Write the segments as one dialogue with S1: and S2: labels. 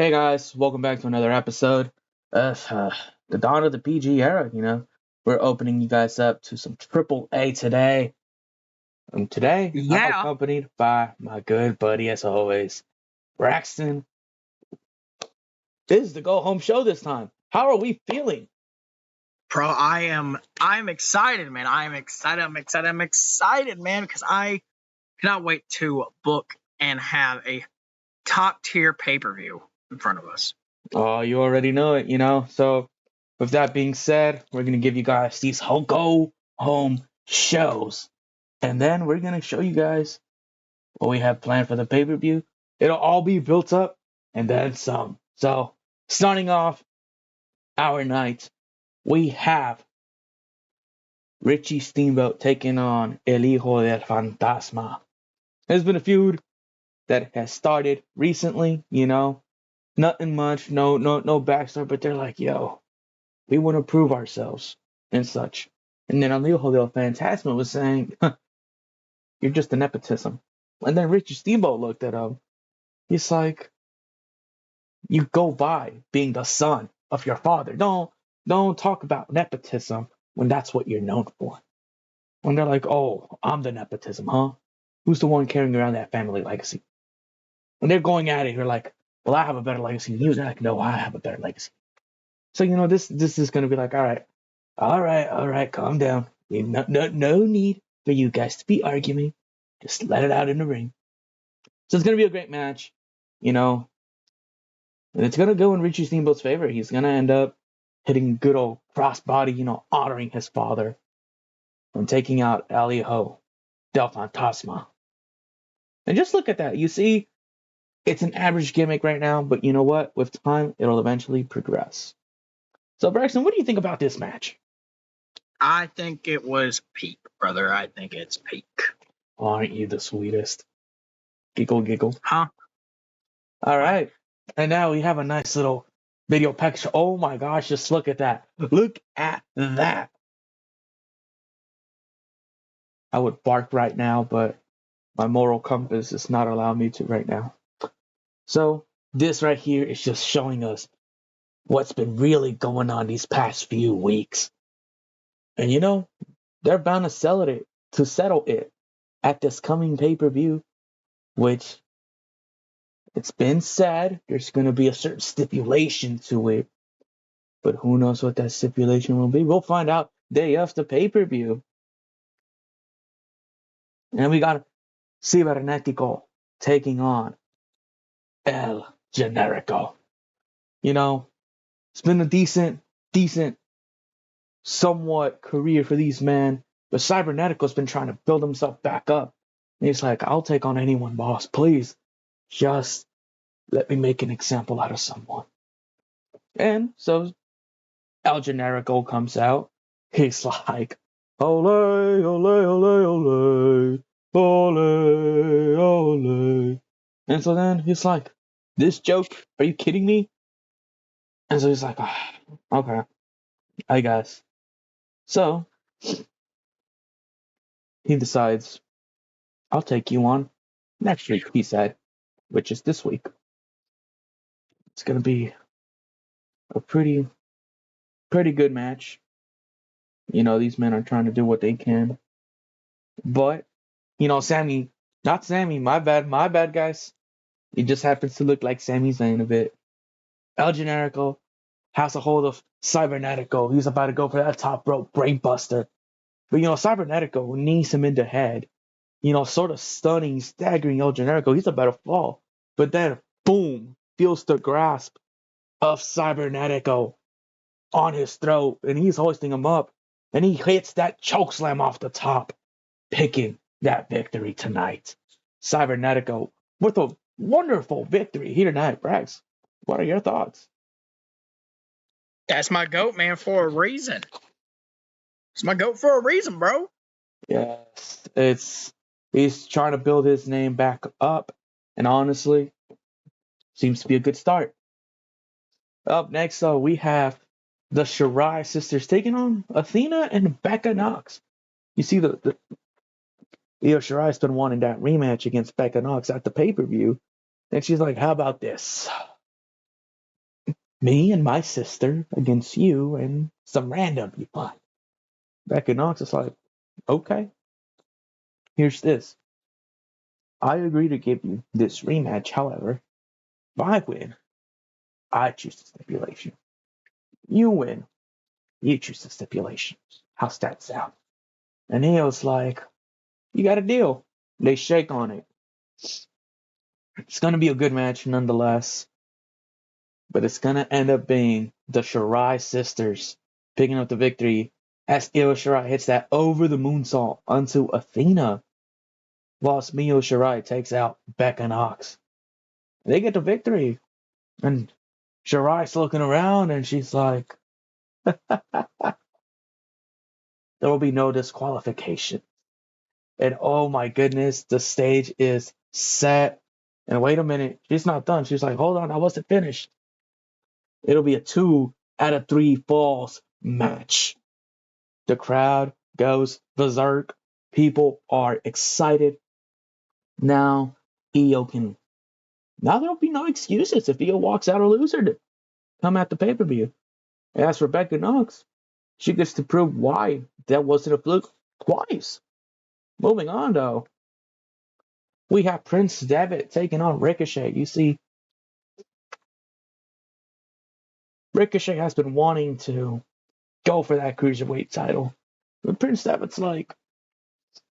S1: Hey guys, welcome back to another episode of the dawn of the PG era. We're opening you guys up to some Triple A today. And today, I'm
S2: Yeah,
S1: accompanied by my good buddy, as always, Braxton. This is the go home show this time. How are we feeling?
S2: bro, I'm excited, man. I'm excited, man, because I cannot wait to book and have a top tier pay-per-view in front of us.
S1: Oh, you already know it. So, with that being said, we're gonna give you guys these go home shows, and then we're gonna show you guys what we have planned for the pay per view. It'll all be built up and then some. So, starting off our night, we have Richie Steamboat taking on El Hijo del Fantasma. There's been a feud that has started recently. Nothing much, no backstory, but they're like, yo, we want to prove ourselves and such. And then El Hijo del Fantasma was saying, huh, you're just a nepotism. And then Richie Steamboat looked at him. He's like, you go by being the son of your father. Don't talk about nepotism when that's what you're known for. When they're like, oh, I'm the nepotism, huh? Who's the one carrying around that family legacy? When they're going at it, you're like, well, I have a better legacy than you. They're like, no, I have a better legacy. So this is gonna be like, all right, calm down. No need for you guys to be arguing. Just let it out in the ring. So it's gonna be a great match, you know, and it's gonna go in Richie Steamboat's favor. He's gonna end up hitting good old crossbody, honoring his father and taking out El Hijo del Fantasma. And just look at that. You see, it's an average gimmick right now, but you know what? With time, it'll eventually progress. So, Braxton, what do you think about this match?
S2: I think it was peak, brother. I think it's peak.
S1: Oh, aren't you the sweetest? Giggle, giggle.
S2: Huh?
S1: All right. And now we have a nice little video package. Oh my gosh, just look at that. Look at that. I would bark right now, but my moral compass is not allowing me to right now. So this right here is just showing us what's been really going on these past few weeks. And they're bound to settle it at this coming pay-per-view, which it's been said there's gonna be a certain stipulation to it. But who knows what that stipulation will be? We'll find out day after pay-per-view. And we got Cibernetico taking on El Generico. It's been a decent, somewhat career for these men. But Cybernetico's been trying to build himself back up. And he's like, I'll take on anyone, boss. Please, just let me make an example out of someone. And so El Generico comes out. He's like, ole, ole, ole, ole, ole, ole. And so then he's like, this joke, are you kidding me? And so he's like, okay, I guess. So he decides, I'll take you on next week, he said, which is this week. It's going to be a pretty good match. These men are trying to do what they can. But, Sammy, not Sammy, my bad, guys. He just happens to look like Sami Zayn a bit. El Generico has a hold of Cybernetico. He's about to go for that top rope brainbuster. But, Cybernetico knees him in the head. Sort of stunning, staggering El Generico. He's about to fall. But then, boom, feels the grasp of Cybernetico on his throat. And he's hoisting him up. And he hits that chokeslam off the top, picking that victory tonight. Cybernetico with a wonderful victory here tonight, Brax. What are your thoughts?
S2: That's my goat, man, for a reason. It's my goat for a reason, bro.
S1: Yes, he's trying to build his name back up, and honestly, seems to be a good start. Up next, we have the Shirai sisters taking on Athena and Becca Knox. You see, the Io Shirai's been wanting that rematch against Becca Knox at the pay-per-view, and she's like, "How about this? Me and my sister against you and some random you find. Becky Knox is like, okay, here's this. I agree to give you this rematch. However, if I win, I choose the stipulation. You win, you choose the stipulation. How's that sound? And Neo's like, you got a deal. They shake on it. It's going to be a good match nonetheless, but it's going to end up being the Shirai sisters picking up the victory as Io Shirai hits that over the moonsault onto Athena, whilst Mio Shirai takes out Becca Knox. They get the victory, and Shirai's looking around and she's like, there will be no disqualification. And oh my goodness, the stage is set. And wait a minute, she's not done. She's like, hold on, I wasn't finished. It'll be a 2 out of 3 falls match. The crowd goes berserk. People are excited. Now, Io can. Now there'll be no excuses if Io walks out a loser to come at the pay per view. As for Becca Knox, she gets to prove why that wasn't a fluke twice. Moving on, though, we have Prince Devitt taking on Ricochet. You see, Ricochet has been wanting to go for that cruiserweight title. But Prince Devitt's like,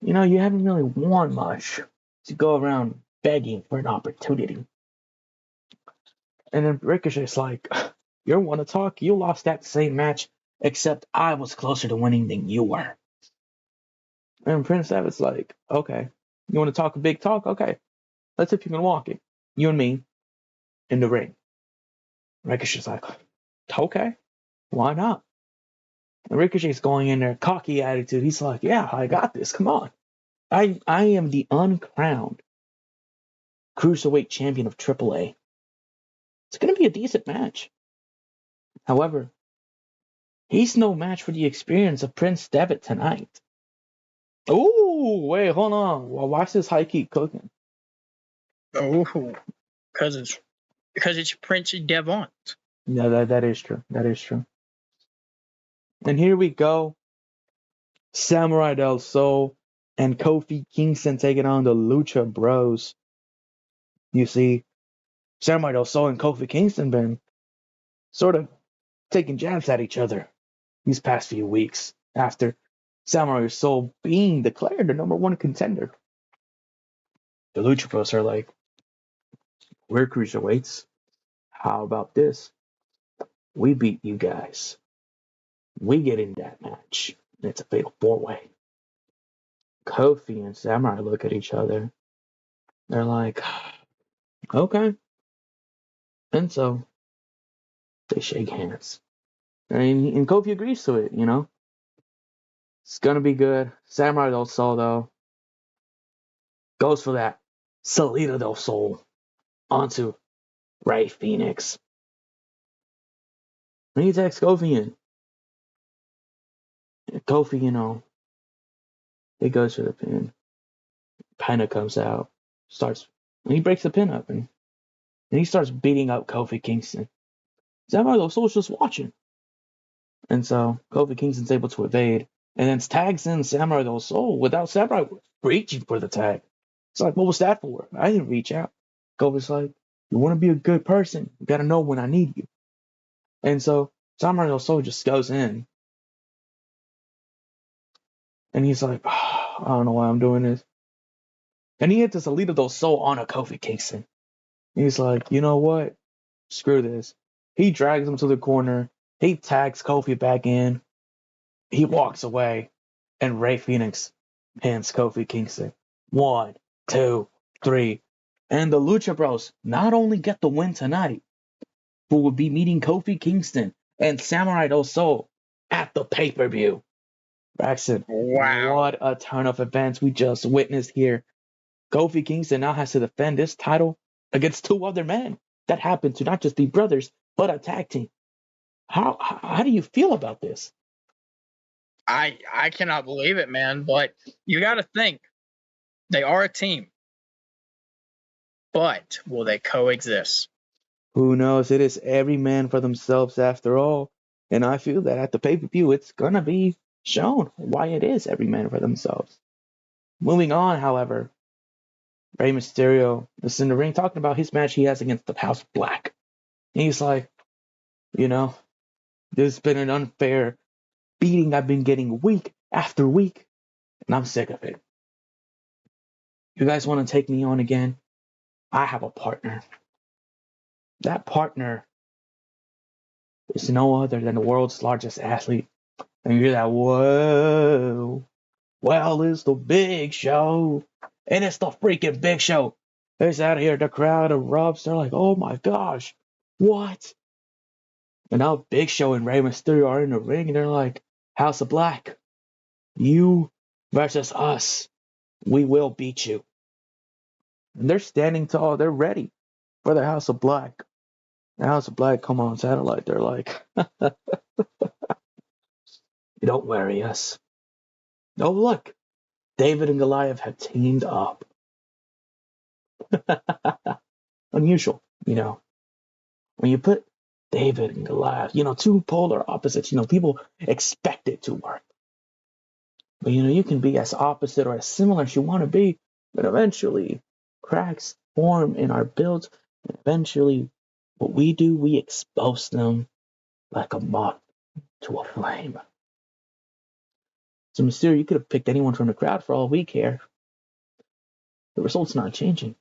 S1: you haven't really won much to go around begging for an opportunity. And then Ricochet's like, you want to talk? You lost that same match, except I was closer to winning than you were. And Prince Devitt's like, okay, you want to talk a big talk? Okay, let's see if you can walk it. You and me in the ring. Ricochet's like, okay, why not? And Ricochet's going in there, cocky attitude. He's like, yeah, I got this. Come on. I am the uncrowned cruiserweight champion of AAA. It's going to be a decent match. However, he's no match for the experience of Prince Devitt tonight. Oh, wait, hold on. Well, why is this high keep cooking?
S2: Oh, because it's Prince Devon.
S1: Yeah, that is true. That is true. And here we go. Samurai Del Sol and Kofi Kingston taking on the Lucha Bros. You see, Samurai Del Sol and Kofi Kingston been sort of taking jabs at each other these past few weeks after Samurai Del Sol being declared the #1 contender. The Lucha Bros are like, we're cruiserweights. How about this? We beat you guys. We get in that match. It's a fatal 4-way. Kofi and Samurai look at each other. They're like, okay. And so they shake hands. And Kofi agrees to it, It's going to be good. Samurai Del Sol, though, goes for that Salida del Sol onto Rey Fenix. And he takes Kofi in. And Kofi, it goes for the pin. Penta comes out, and he breaks the pin up, and he starts beating up Kofi Kingston. Samurai Del Sol's just watching. And so Kofi Kingston's able to evade, and then tags in Samurai Del Sol without Samurai reaching for the tag. It's like, what was that for? I didn't reach out. Kofi's like, you want to be a good person, you got to know when I need you. And so Samurai Del Sol just goes in, and he's like, I don't know why I'm doing this. And he hits a Salida Del Sol on a Kofi Kingston. He's like, you know what? Screw this. He drags him to the corner. He tags Kofi back in. He walks away, and Rey Fenix pins Kofi Kingston. 1, 2, 3. And the Lucha Bros not only get the win tonight, but will be meeting Kofi Kingston and Samurai Del Sol at the pay-per-view. Braxton,
S2: Wow.
S1: what a turn of events we just witnessed here. Kofi Kingston now has to defend this title against 2 other men that happen to not just be brothers, but a tag team. How do you feel about this?
S2: I cannot believe it, man. But you got to think they are a team. But will they coexist?
S1: Who knows? It is every man for themselves after all. And I feel that at the pay-per-view, it's going to be shown why it is every man for themselves. Moving on, however, Rey Mysterio is in the ring talking about his match he has against the House of Black. And he's like, you know, there's been an unfair beating I've been getting week after week, and I'm sick of it. You guys want to take me on again? I have a partner. That partner is no other than the world's largest athlete. And you hear that, whoa. Well, it's the Big Show. And it's the freaking Big Show. It's out here, the crowd erupts. They're like, oh my gosh, what? And now Big Show and Rey Mysterio are in the ring, and they're like, House of Black, you versus us. We will beat you. And they're standing tall. They're ready for the House of Black. The House of Black come on satellite. They're like, don't worry us. Oh, look. David and Goliath have teamed up. Unusual, When you put David and Goliath, two polar opposites, people expect it to work. But, you can be as opposite or as similar as you want to be, but eventually cracks form in our builds, and eventually what we do, we expose them like a moth to a flame. So, Mysterio, you could have picked anyone from the crowd for all we care. The result's not changing.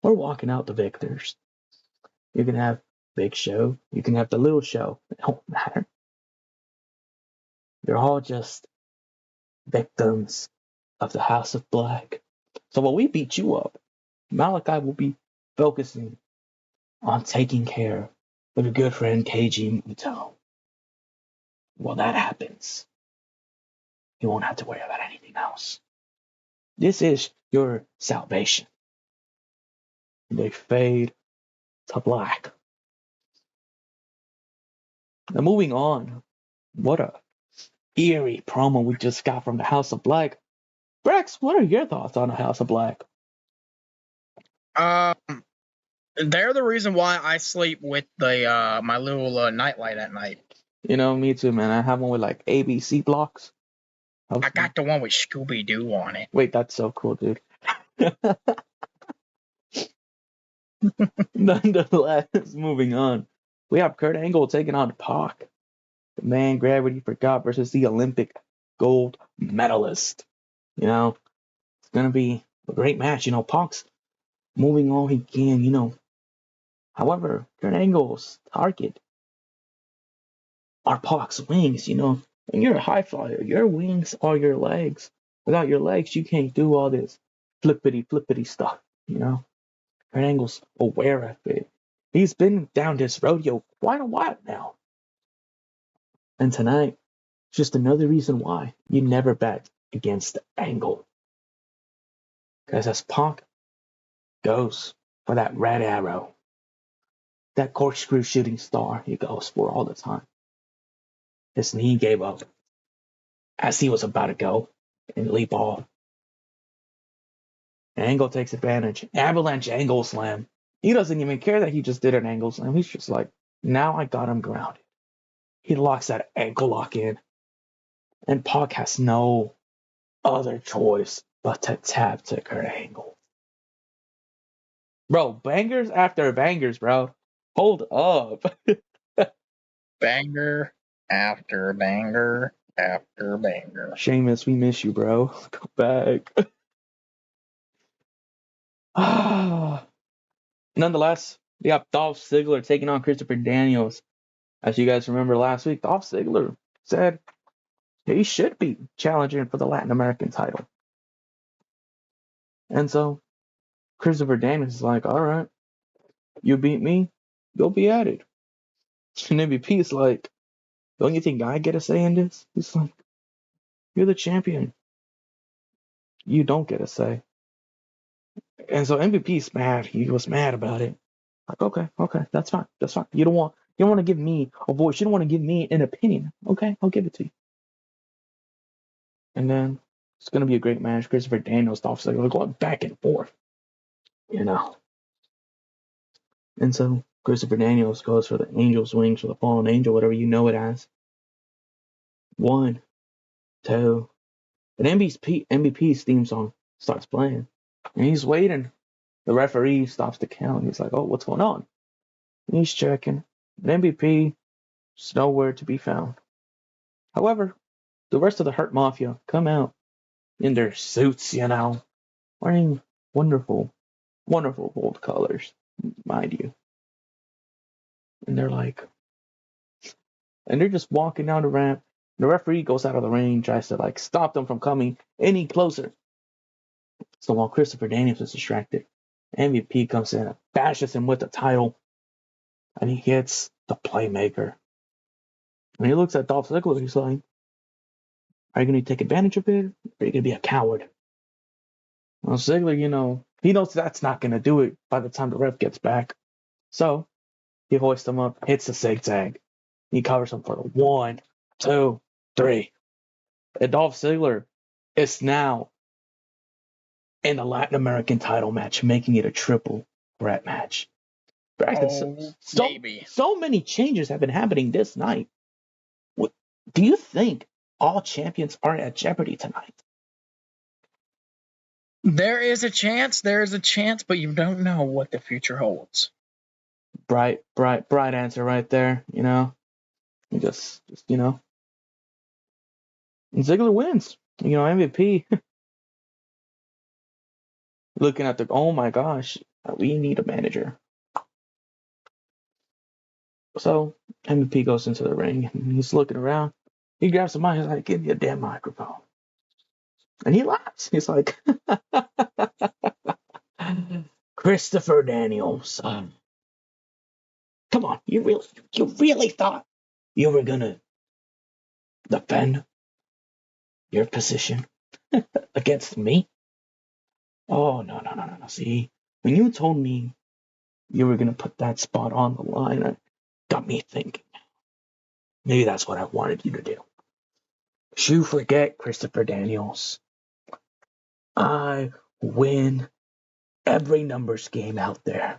S1: We're walking out the victors. You can have Big Show, you can have the Little Show. It don't matter. They're all just victims of the House of Black. So when we beat you up, Malachi will be focusing on taking care of your good friend KG Muto. Well, that happens. You won't have to worry about anything else. This is your salvation. They fade to black. Now, moving on. What a eerie promo we just got from the House of Black. Rex, what are your thoughts on the House of Black?
S2: They're the reason why I sleep with the my little nightlight at night.
S1: Me too, man. I have one with like ABC blocks.
S2: I got the one with Scooby Doo on it.
S1: Wait, that's so cool, dude. Nonetheless, moving on. We have Kurt Angle taking on Pac. The man Gravity Forgot versus the Olympic gold medalist. It's going to be a great match. Pac's moving all he can, However, Kurt Angle's target are Pac's wings, When you're a high flyer, your wings are your legs. Without your legs, you can't do all this flippity stuff, Kurt Angle's aware of it. He's been down this rodeo quite a while now. And tonight, just another reason why you never bet against Angle. Because as Pac goes for that red arrow, that corkscrew shooting star he goes for all the time, his knee gave up as he was about to go and leap off. Angle takes advantage. Avalanche angle slam. He doesn't even care that he just did an angle slam. He's just like, now I got him grounded. He locks that ankle lock in. And Pac has no other choice but to tap to Kurt Angle. Bro, bangers after bangers, bro. Hold up.
S2: Banger after banger after banger.
S1: Sheamus, we miss you, bro. Come back. Nonetheless, we have Dolph Ziggler taking on Christopher Daniels. As you guys remember last week, Dolph Ziggler said he should be challenging for the Latin American title. And so Christopher Daniels is like, all right, you beat me, you'll be at it. And MVP is like, don't you think I get a say in this? He's like, you're the champion. You don't get a say. And so MVP's mad. He was mad about it. Like, okay, that's fine. You don't want to give me a voice. You don't want to give me an opinion. Okay, I'll give it to you. And then it's gonna be a great match. Christopher Daniels, Dolph Ziggler going back and forth. And so Christopher Daniels goes for the angel's wings, or the fallen angel, whatever you know it as. 1, 2. An MVP's theme song starts playing. And he's waiting. The referee stops the count. He's like, oh, what's going on? And he's checking. The MVP is nowhere to be found. However, the rest of the Hurt Mafia come out in their suits, wearing wonderful, wonderful bold colors, mind you. And they're just walking down the ramp. The referee goes out of the ring, tries to stop them from coming any closer. So while Christopher Daniels is distracted, MVP comes in and bashes him with the title, and he hits the Playmaker. And he looks at Dolph Ziggler, he's like, are you going to take advantage of it, or are you going to be a coward? Well, Ziggler, he knows that's not going to do it by the time the ref gets back. So he hoists him up, hits the zigzag. He covers him for 1, 2, 3. And Dolph Ziggler is now in the Latin American title match, making it a triple threat match. So many changes have been happening this night. Do you think all champions are at jeopardy tonight?
S2: There is a chance, but you don't know what the future holds.
S1: Bright answer right there, Just And Ziggler wins. MVP. Looking at oh my gosh, we need a manager. So MVP goes into the ring and he's looking around. He grabs the mic. He's like, give me a damn microphone. And he laughs. He's like, Christopher Daniels, come on, you really thought you were gonna defend your position against me? Oh, no. See, when you told me you were gonna put that spot on the line, it got me thinking. Maybe that's what I wanted you to do. But you forget, Christopher Daniels. I win every numbers game out there.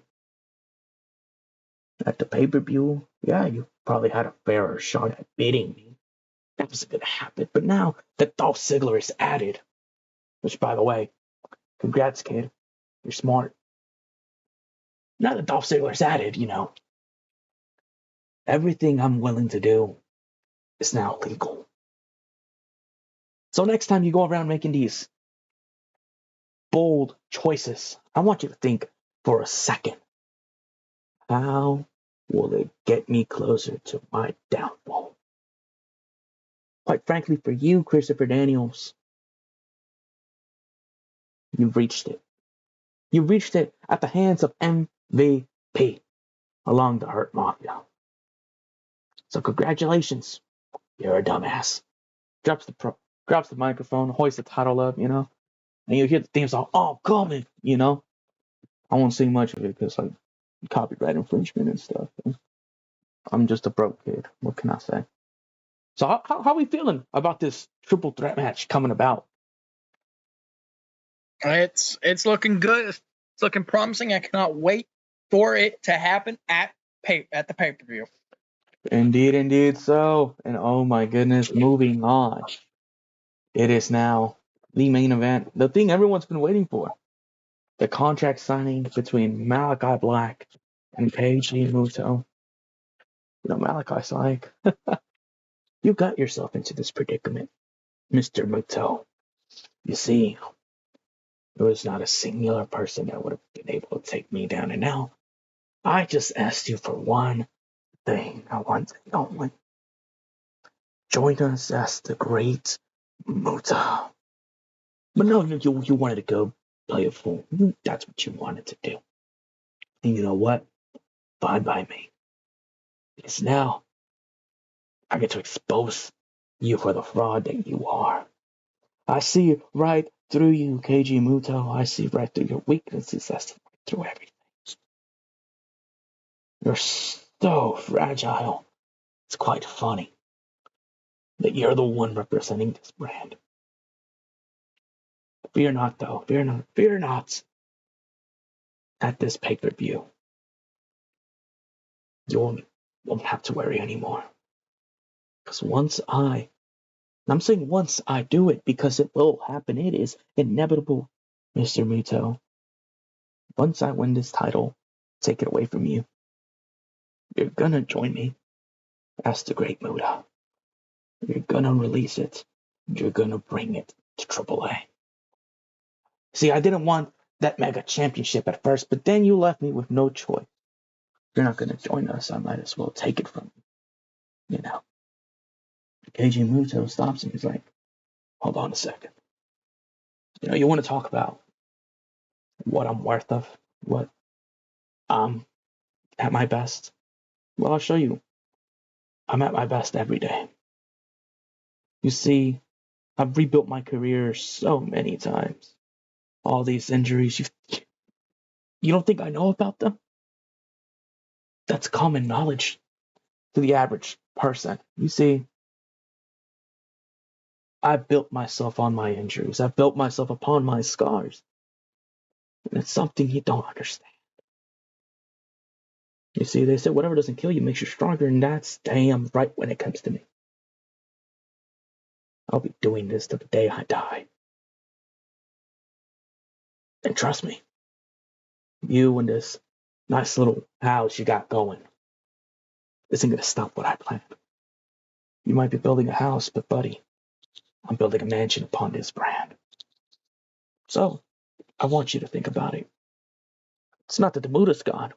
S1: At the pay-per-view, yeah, you probably had a fairer shot at beating me. That wasn't gonna happen. But now that Dolph Ziggler is added, which, by the way, congrats, kid. You're smart. Now that Dolph Ziggler is added, everything I'm willing to do is now legal. So next time you go around making these bold choices, I want you to think for a second. How will it get me closer to my downfall? Quite frankly, for you, Christopher Daniels, you've reached it. You reached it at the hands of MVP along the Hurt Mafia. So congratulations. You're a dumbass. Drops the microphone, hoists the title up, and you hear the theme song, oh, coming, I won't sing much of it because copyright infringement and stuff. I'm just a broke kid. What can I say? So how are we feeling about this triple threat match coming about?
S2: It's looking good. It's looking promising. I cannot wait for it to happen at the pay-per-view.
S1: Indeed so. And oh my goodness, moving on. It is now the main event, the thing everyone's been waiting for. The contract signing between Malachi Black and KG Muto. Malachi's like, you got yourself into this predicament, Mr. Muto. You see, there was not a singular person that would have been able to take me down. And now, I just asked you for one thing, one thing only. Join us as the great Muto. But no, you wanted to go play a fool. That's what you wanted to do. And you know what? Fine by me. Because now, I get to expose you for the fraud that you are. I see right through you, KG Muto. I see right through your weaknesses. I see right through everything. You're so fragile. It's quite funny that you're the one representing this brand. Fear not, though. Fear not. At this pay-per-view, you won't have to worry anymore. Because I'm saying once I do it, because it will happen, it is inevitable, Mr. Muto. Once I win this title, take it away from you, you're gonna join me as the Great Muta. You're gonna release it. You're gonna bring it to AAA. See, I didn't want that mega championship at first, but then you left me with no choice. You're not gonna join us, I might as well take it from you. You know. KG Muto stops him. He's like, hold on a second. You want to talk about what I'm worth of, what I'm at my best? Well, I'll show you. I'm at my best every day. You see, I've rebuilt my career so many times. All these injuries, you don't think I know about them? That's common knowledge to the average person. You see, I built myself on my injuries. I built myself upon my scars. And it's something you don't understand. You see, they say whatever doesn't kill you makes you stronger, and that's damn right when it comes to me. I'll be doing this to the day I die. And trust me, you and this nice little house you got going isn't going to stop what I planned. You might be building a house, but buddy, I'm building a mansion upon this brand. So, I want you to think about it. It's not that the Buddha's gone.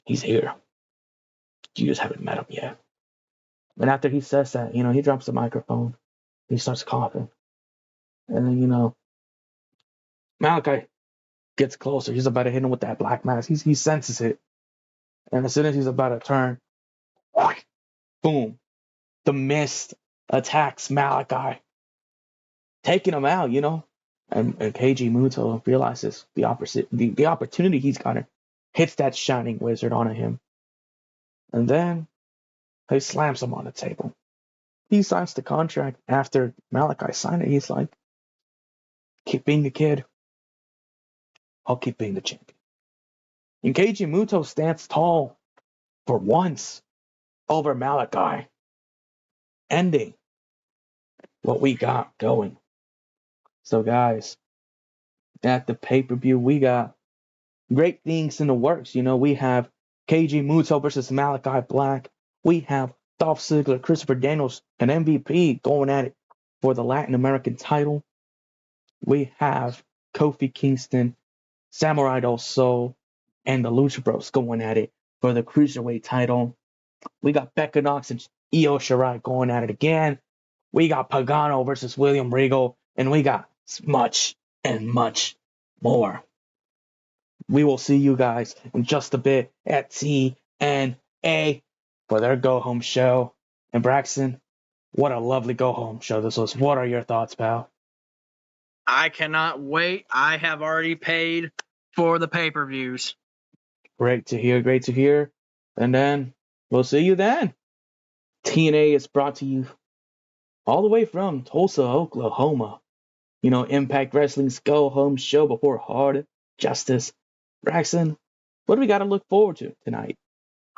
S1: He's here. You just haven't met him yet. And after he says that, he drops the microphone. He starts coughing. And then, Malachi gets closer. He's about to hit him with that black mask. He senses it. And as soon as he's about to turn, boom, the mist attacks Malachi, taking him out, And Keiji Muto realizes the opposite, the opportunity he's got, hits that shining wizard onto him. And then he slams him on the table. He signs the contract. After Malachi signed it, he's like, keep being the kid. I'll keep being the champion. And Keiji Muto stands tall for once over Malachi, ending what we got going. So, guys, at the pay-per-view, we got great things in the works. We have KG Muto versus Malachi Black. We have Dolph Ziggler, Christopher Daniels, and MVP going at it for the Latin American title. We have Kofi Kingston, Samurai Del Sol, and the Lucha Bros going at it for the Cruiserweight title. We got Becca Knox and Io Shirai going at it again. We got Pagano versus William Regal, and we got much and much more. We will see you guys in just a bit at TNA for their go home show. And Braxton, what a lovely go home show this was. What are your thoughts, pal?
S2: I cannot wait. I have already paid for the pay-per-views.
S1: Great to hear. Great to hear. And then we'll see you then. TNA is brought to you all the way from Tulsa, Oklahoma. Impact Wrestling's go home show before Hard Justice. Braxton, what do we got to look forward to tonight?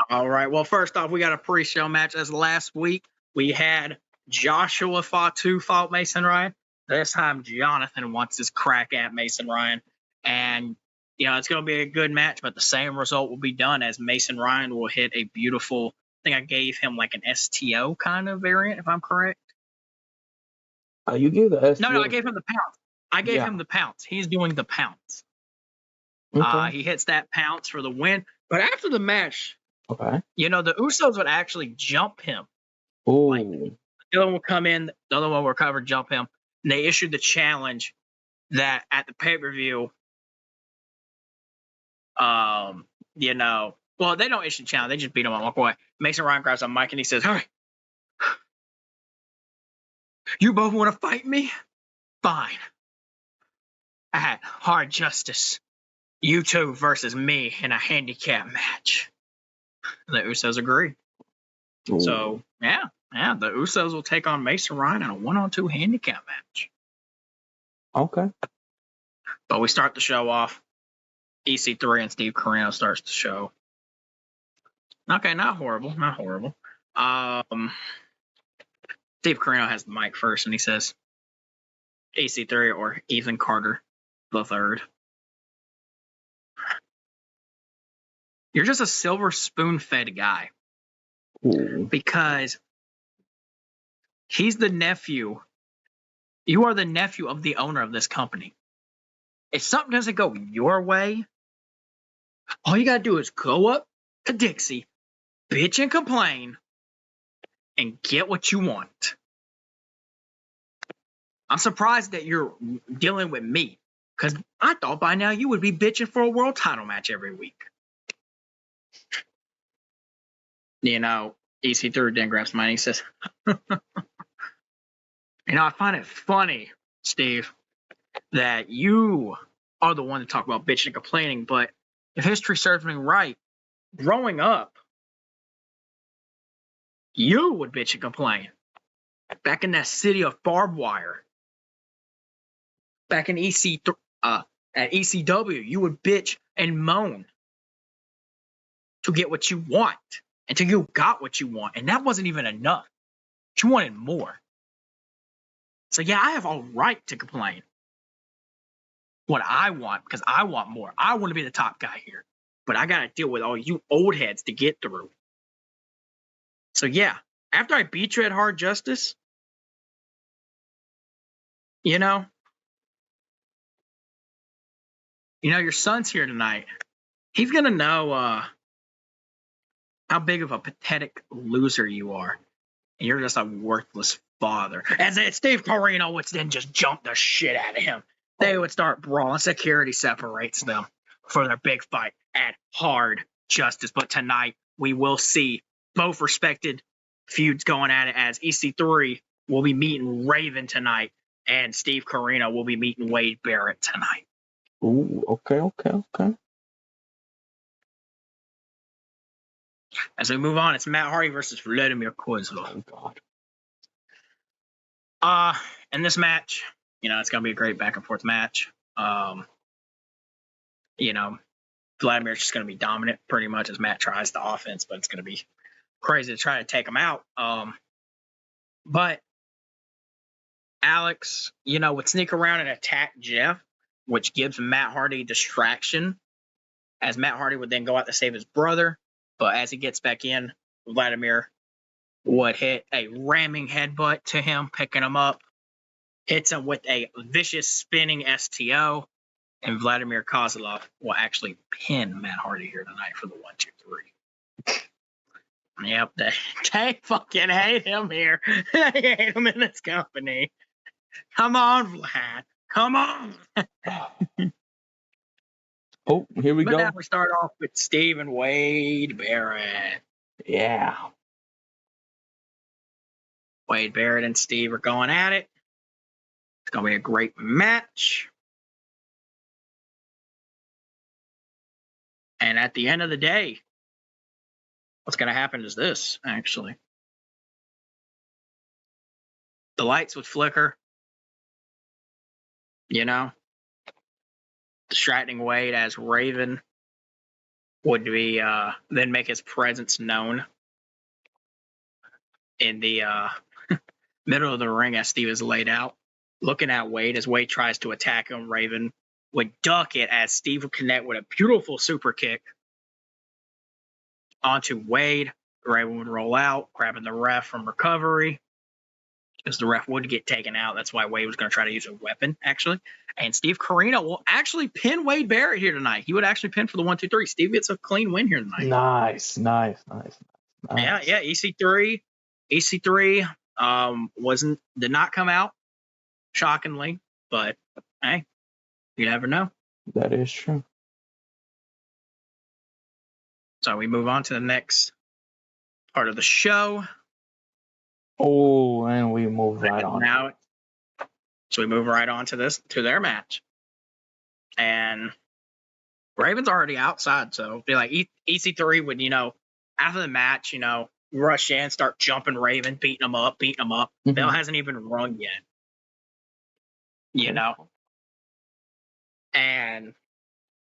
S2: All right. Well, first off, we got a pre-show match. As last week, we had Joshua Fatu fought Mason Ryan. This time, Jonathan wants his crack at Mason Ryan. And, it's going to be a good match, but the same result will be done as Mason Ryan will hit a beautiful, I think I gave him like an STO kind of variant, if I'm correct.
S1: You gave the STO.
S2: No, I gave him the pounce. I gave him the pounce. He's doing the pounce.
S1: Okay.
S2: He hits that pounce for the win. But after the match,
S1: okay,
S2: the Usos would actually jump him.
S1: Ooh.
S2: Like, the other one will come in, the other one will recover, jump him. And they issued the challenge that at the pay-per-view, well, they don't issue the challenge. They just beat him and walk away. Mason Ryan grabs a mic and he says, all right, you both want to fight me? Fine. At Hard Justice, you two versus me in a handicap match. The Usos agree. Ooh. So, yeah, the Usos will take on Mason Ryan in a 1-on-2 handicap match.
S1: Okay.
S2: But we start the show off. EC3 and Steve Corino starts the show. Okay, not horrible, not horrible. Steve Carino has the mic first, and he says, EC3 or Ethan Carter the third. You're just a silver spoon-fed guy.
S1: Ooh.
S2: Because he's the nephew. You are the nephew of the owner of this company. If something doesn't go your way, all you gotta do is go up to Dixie, bitch and complain, and get what you want. I'm surprised that you're dealing with me, because I thought by now you would be bitching for a world title match every week. You know, EC3 then grabs mine and he says, I find it funny, Steve, that you are the one to talk about bitching and complaining, but if history serves me right, growing up, you would bitch and complain. Back in that city of barbed wire, back in at ECW, you would bitch and moan to get what you want until you got what you want, and that wasn't even enough. You wanted more. So yeah, I have all right to complain what I want because I want more. I want to be the top guy here, but I gotta deal with all you old heads to get through. So yeah, after I beat you at Hard Justice, you know, your son's here tonight. He's gonna know how big of a pathetic loser you are. And you're just a worthless father. As Steve Corino would then just jump the shit out of him. They would start brawling. Security separates them for their big fight at Hard Justice. But tonight, we will see both respected feuds going at it, as EC3 will be meeting Raven tonight, and Steve Corino will be meeting Wade Barrett tonight.
S1: Ooh, okay.
S2: As we move on, it's Matt Hardy versus Vladimir Kozlov.
S1: Oh, God.
S2: In this match, it's going to be a great back and forth match. Vladimir's just going to be dominant pretty much as Matt tries the offense, but it's going to be crazy to try to take him out. But Alex, would sneak around and attack Jeff, which gives Matt Hardy distraction, as Matt Hardy would then go out to save his brother. But as he gets back in, Vladimir would hit a ramming headbutt to him, picking him up, hits him with a vicious spinning STO, and Vladimir Kozlov will actually pin Matt Hardy here tonight for the 1, 2, 3. Yep, they fucking hate him here. They hate him in this company. Come on, Vlad. Come on.
S1: Oh, here we go.
S2: Now we start off with Steve and Wade Barrett.
S1: Yeah.
S2: Wade Barrett and Steve are going at it. It's going to be a great match. And at the end of the day, what's going to happen is this, actually. The lights would flicker. Distracting Wade as Raven would be then make his presence known in the middle of the ring as Steve is laid out, looking at Wade as Wade tries to attack him. Raven would duck it as Steve would connect with a beautiful super kick onto Wade. Raven would roll out, grabbing the ref from recovery, because the ref would get taken out. That's why Wade was going to try to use a weapon, actually. And Steve Corino will actually pin Wade Barrett here tonight. He would actually pin for the 1, 2, 3. Steve gets a clean win here tonight.
S1: Nice.
S2: Yeah. EC3 did not come out, shockingly, but hey, you never know.
S1: That is true.
S2: So we move on to the next part of the show.
S1: Oh, and we move right on.
S2: So we move right on to their match. And Raven's already outside, so be like EC3 would, after the match, rush in, start jumping Raven, beating him up.
S1: Mm-hmm.
S2: Bell hasn't even rung yet.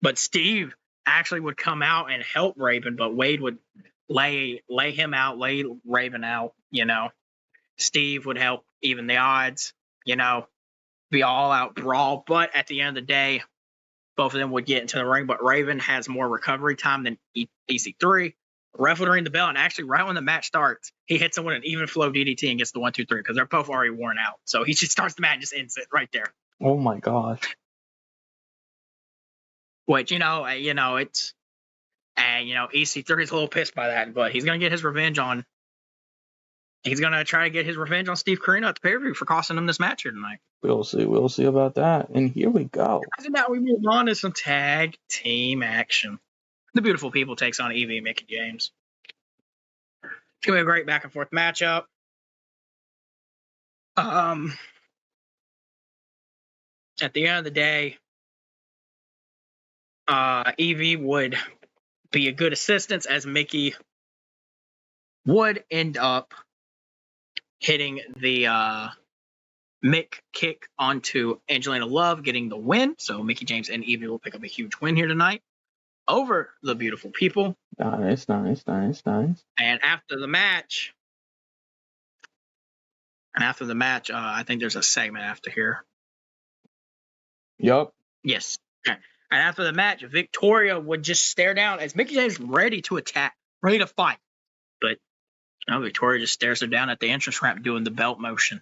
S2: But Steve actually would come out and help Raven, but Wade would lay him out, lay Raven out. Steve would help even the odds. Be all out brawl. But at the end of the day, both of them would get into the ring. But Raven has more recovery time than EC3. Ref would ring the bell, and actually, right when the match starts, he hits him with an even flow DDT and gets the 1, 2, 3 because they're both already worn out. So he just starts the match and just ends it right there.
S1: Oh my gosh.
S2: Which it's, and EC3 is a little pissed by that, but he's gonna get his revenge on. He's gonna try to get his revenge on Steve Corino at the pay-per-view for costing him this match here tonight.
S1: We'll see about that. And here we go.
S2: And now we move on to some tag team action. The Beautiful People takes on Evie and Mickie James. It's gonna be a great back and forth matchup. At the end of the day, Evie would be a good assistance as Mickie would end up hitting the Mick kick onto Angelina Love, getting the win. So Mickie James and Evie will pick up a huge win here tonight over the Beautiful People.
S1: Nice.
S2: And after the match, I think there's a segment after here.
S1: Yup.
S2: Yes. And after the match, Victoria would just stare down as Mickie James ready to attack, ready to fight. But Victoria just stares her down at the entrance ramp doing the belt motion.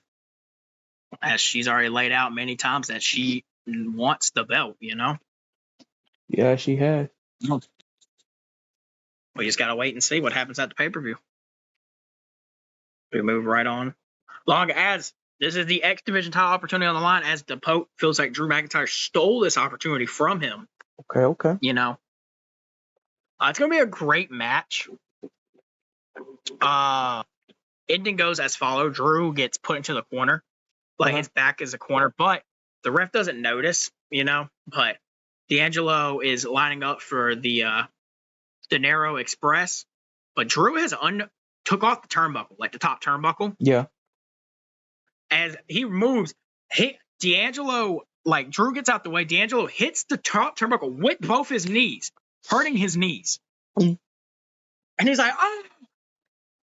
S2: As she's already laid out many times that she wants the belt,
S1: Yeah, she has.
S2: We just got to wait and see what happens at the pay-per-view. We move right on. Long as this is the X Division title opportunity on the line, as the Pope feels like Drew McIntyre stole this opportunity from him.
S1: Okay.
S2: It's going to be a great match. Ending goes as follows. Drew gets put into the corner. His back is a corner, but the ref doesn't notice, But D'Angelo is lining up for the De Niro Express, but Drew has took off the turnbuckle, like the top turnbuckle.
S1: Yeah.
S2: As he moves, D'Angelo, Drew gets out the way. D'Angelo hits the top turnbuckle with both his knees, hurting his knees. And he's like, oh!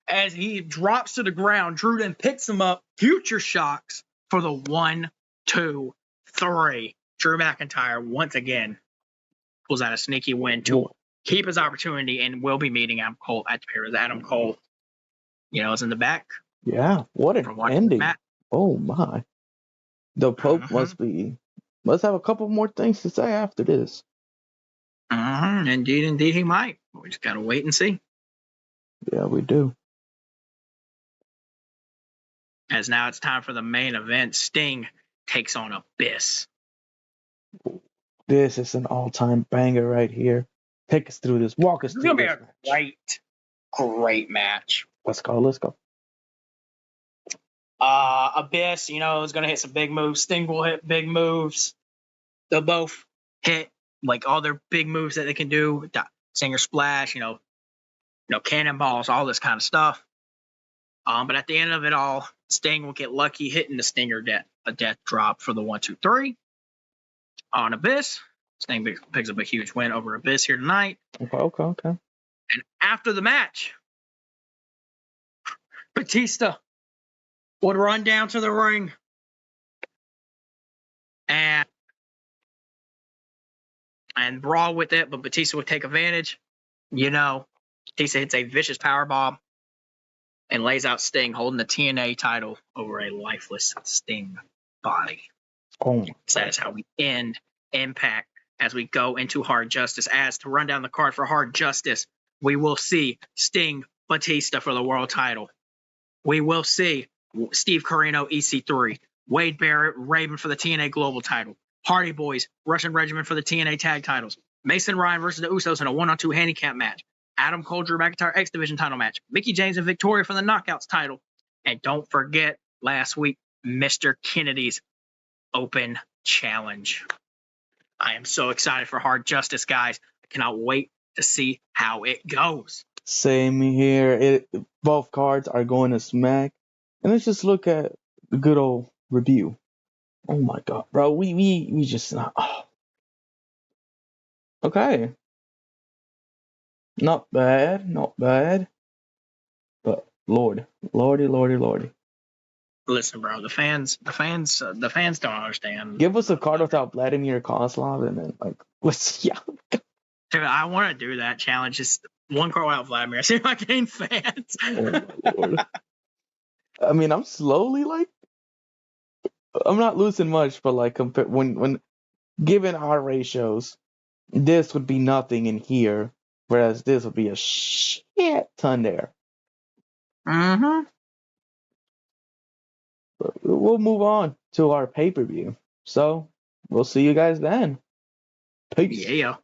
S2: As he drops to the ground, Drew then picks him up, future shocks for the 1, 2, 3. Drew McIntyre once again pulls out a sneaky win to keep his opportunity, and will be meeting Adam Cole at the pay-per-view. Adam Cole, is in the back.
S1: Yeah, what an ending. Oh my. The Pope must have a couple more things to say after this.
S2: Indeed he might. We just gotta wait and see.
S1: Yeah, we do.
S2: As now it's time for the main event. Sting takes on Abyss.
S1: This is an all-time banger right here. Take us through this. Walk us through this.
S2: It's gonna be a great match.
S1: Let's go.
S2: Abyss, is gonna hit some big moves. Sting will hit big moves. They'll both hit all their big moves that they can do. Stinger splash, cannonballs, all this kind of stuff. But at the end of it all, Sting will get lucky hitting the Stinger a death drop for the 1, 2, 3 on Abyss. Sting picks up a huge win over Abyss here tonight.
S1: Okay.
S2: And after the match, Batista would run down to the ring and brawl with it, but Batista would take advantage. Batista hits a vicious powerbomb and lays out Sting holding the TNA title over a lifeless Sting body. So that is how we end Impact as we go into Hard Justice. As to run down the card for Hard Justice, we will see Sting Batista for the world title. We will see Steve Corino EC3, Wade Barrett Raven for the TNA Global title, Hardy Boys Russian Regiment for the TNA Tag titles, Mason Ryan versus the Usos in a 1-on-2 handicap match, Adam Cole Drew McIntyre X Division title match, Mickie James and Victoria for the Knockouts title, and don't forget last week Mr. Kennedy's Open Challenge. I am so excited for Hard Justice, guys. I cannot wait to see how it goes.
S1: Same here. Both cards are going to smack. And let's just look at the good old review. Oh my god, bro. We just Okay. Not bad. Lordy.
S2: Listen, bro, the fans don't understand.
S1: Give us a card without Vladimir Kozlov, and then like let's
S2: Dude, I want to do that challenge. Just one card without Vladimir. See if I gain fans.
S1: Oh my lord. I mean, I'm slowly like I'm not losing much, but like when given our ratios, this would be nothing in here, whereas this would be a shit ton there.
S2: Mm-hmm.
S1: But we'll move on to our pay-per-view. So we'll see you guys then. Peace.
S2: Yeah.